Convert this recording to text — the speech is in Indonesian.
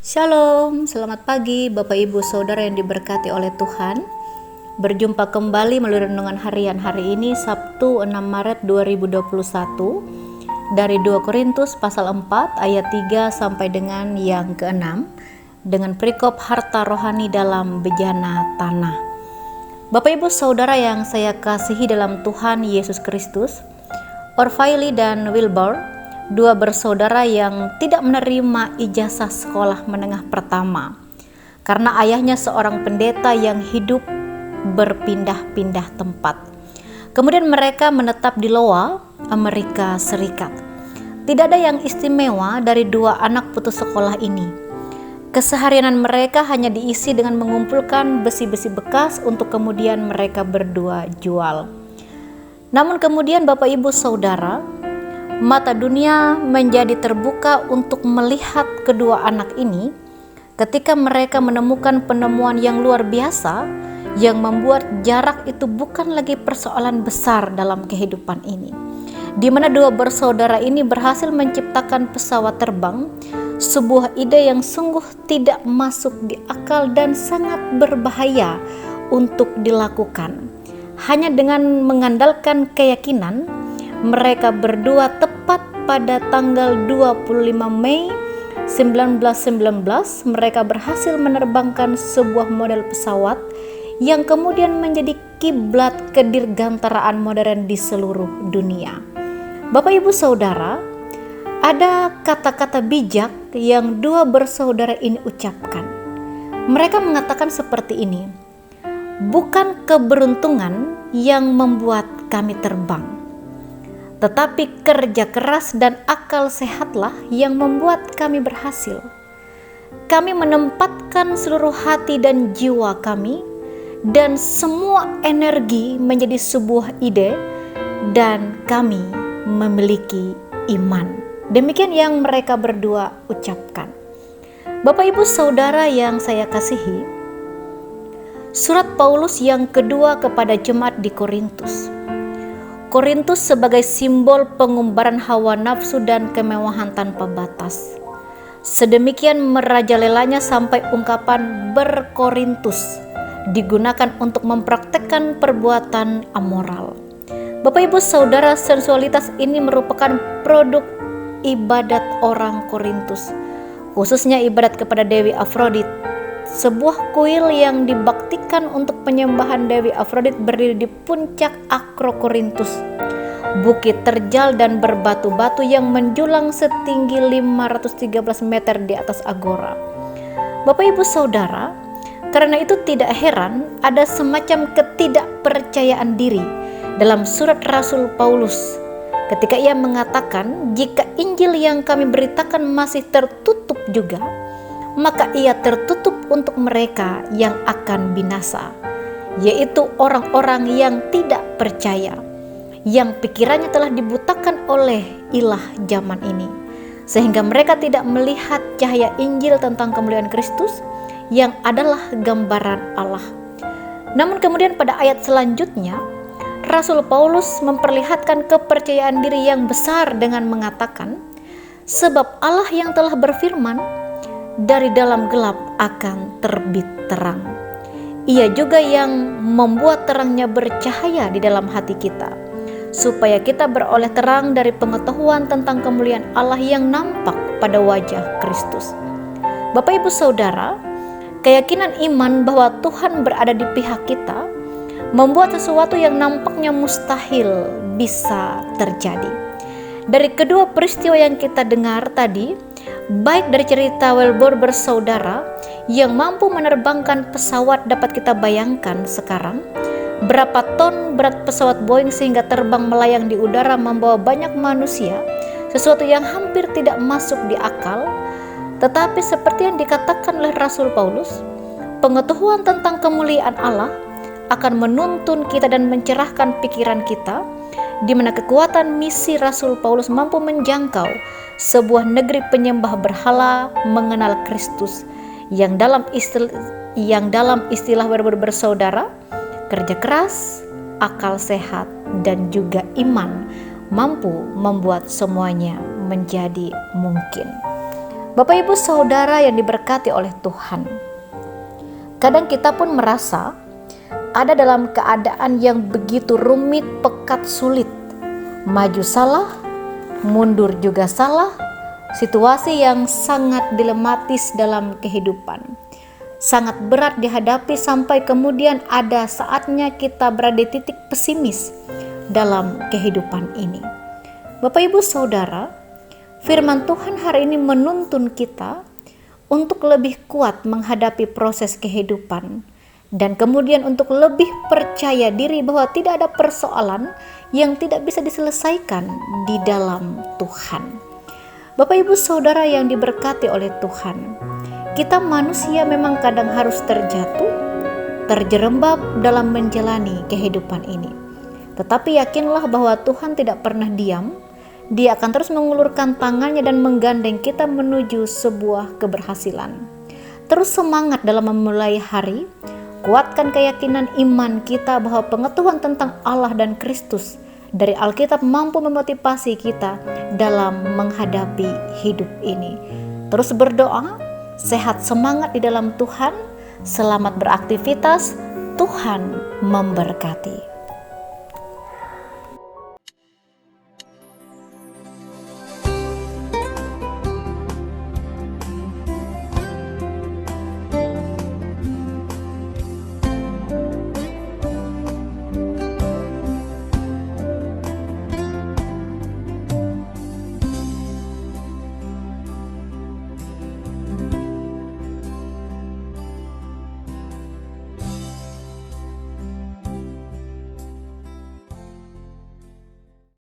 Shalom, selamat pagi Bapak Ibu Saudara yang diberkati oleh Tuhan. Berjumpa kembali melalui renungan harian hari ini Sabtu 6 Maret 2021 dari 2 Korintus pasal 4 ayat 3 sampai dengan yang ke-6 dengan perikop harta rohani dalam bejana tanah. Bapak Ibu Saudara yang saya kasihi dalam Tuhan Yesus Kristus, Orfaili dan Wilbur, dua bersaudara yang tidak menerima ijazah sekolah menengah pertama karena ayahnya seorang pendeta yang hidup berpindah-pindah tempat. Kemudian mereka menetap di Iowa, Amerika Serikat. Tidak ada yang istimewa dari dua anak putus sekolah ini. Keseharian mereka hanya diisi dengan mengumpulkan besi-besi bekas untuk kemudian mereka berdua jual. Namun kemudian Bapak Ibu Saudara, mata dunia menjadi terbuka untuk melihat kedua anak ini ketika mereka menemukan penemuan yang luar biasa yang membuat jarak itu bukan lagi persoalan besar dalam kehidupan ini, di mana dua bersaudara ini berhasil menciptakan pesawat terbang, sebuah ide yang sungguh tidak masuk di akal dan sangat berbahaya untuk dilakukan. Hanya dengan mengandalkan keyakinan, mereka berdua tepat pada tanggal 25 Mei 1919 mereka berhasil menerbangkan sebuah model pesawat yang kemudian menjadi kiblat kedirgantaraan modern di seluruh dunia. Bapak Ibu Saudara, ada kata-kata bijak yang dua bersaudara ini ucapkan. Mereka mengatakan seperti ini, "Bukan keberuntungan yang membuat kami terbang, tetapi kerja keras dan akal sehatlah yang membuat kami berhasil. Kami menempatkan seluruh hati dan jiwa kami dan semua energi menjadi sebuah ide dan kami memiliki iman." Demikian yang mereka berdua ucapkan. Bapak Ibu Saudara yang saya kasihi, surat Paulus yang kedua kepada jemaat di Korintus. Korintus sebagai simbol pengumbaran hawa nafsu dan kemewahan tanpa batas. Sedemikian merajalelanya sampai ungkapan berkorintus digunakan untuk mempraktekkan perbuatan amoral. Bapak Ibu Saudara, sensualitas ini merupakan produk ibadat orang Korintus, khususnya ibadat kepada Dewi Afrodit. Sebuah kuil yang dibaktikan untuk penyembahan Dewi Afrodit berdiri di puncak Akrokorintus, bukit terjal dan berbatu-batu yang menjulang setinggi 513 meter di atas agora. Bapak Ibu Saudara, karena itu tidak heran ada semacam ketidakpercayaan diri dalam surat Rasul Paulus ketika ia mengatakan, "Jika Injil yang kami beritakan masih tertutup juga, maka ia tertutup untuk mereka yang akan binasa, yaitu orang-orang yang tidak percaya, yang pikirannya telah dibutakan oleh ilah zaman ini, sehingga mereka tidak melihat cahaya Injil tentang kemuliaan Kristus yang adalah gambaran Allah." Namun kemudian pada ayat selanjutnya, Rasul Paulus memperlihatkan kepercayaan diri yang besar dengan mengatakan, "Sebab Allah yang telah berfirman, dari dalam gelap akan terbit terang. Ia juga yang membuat terangnya bercahaya di dalam hati kita, supaya kita beroleh terang dari pengetahuan tentang kemuliaan Allah yang nampak pada wajah Kristus." Bapak Ibu Saudara, keyakinan iman bahwa Tuhan berada di pihak kita membuat sesuatu yang nampaknya mustahil bisa terjadi. Dari kedua peristiwa yang kita dengar tadi, baik dari cerita Wilbur bersaudara yang mampu menerbangkan pesawat, dapat kita bayangkan sekarang berapa ton berat pesawat Boeing sehingga terbang melayang di udara membawa banyak manusia, sesuatu yang hampir tidak masuk di akal. Tetapi seperti yang dikatakan oleh Rasul Paulus, pengetahuan tentang kemuliaan Allah akan menuntun kita dan mencerahkan pikiran kita, di mana kekuatan misi Rasul Paulus mampu menjangkau sebuah negeri penyembah berhala mengenal Kristus yang dalam istilah bersaudara, kerja keras, akal sehat, dan juga iman mampu membuat semuanya menjadi mungkin. Bapak Ibu Saudara yang diberkati oleh Tuhan, kadang kita pun merasa ada dalam keadaan yang begitu rumit, pekat, sulit. Maju salah, mundur juga salah, situasi yang sangat dilematis dalam kehidupan. Sangat berat dihadapi sampai kemudian ada saatnya kita berada di titik pesimis dalam kehidupan ini. Bapak Ibu Saudara, firman Tuhan hari ini menuntun kita untuk lebih kuat menghadapi proses kehidupan dan kemudian untuk lebih percaya diri bahwa tidak ada persoalan yang tidak bisa diselesaikan di dalam Tuhan. Bapak Ibu Saudara yang diberkati oleh Tuhan, kita manusia memang kadang harus terjatuh, terjerembab dalam menjalani kehidupan ini. Tetapi yakinlah bahwa Tuhan tidak pernah diam. Dia akan terus mengulurkan tangannya dan menggandeng kita menuju sebuah keberhasilan. Terus semangat dalam memulai hari, kuatkan keyakinan iman kita bahwa pengetahuan tentang Allah dan Kristus dari Alkitab mampu memotivasi kita dalam menghadapi hidup ini. Terus berdoa, sehat semangat di dalam Tuhan, selamat beraktivitas, Tuhan memberkati.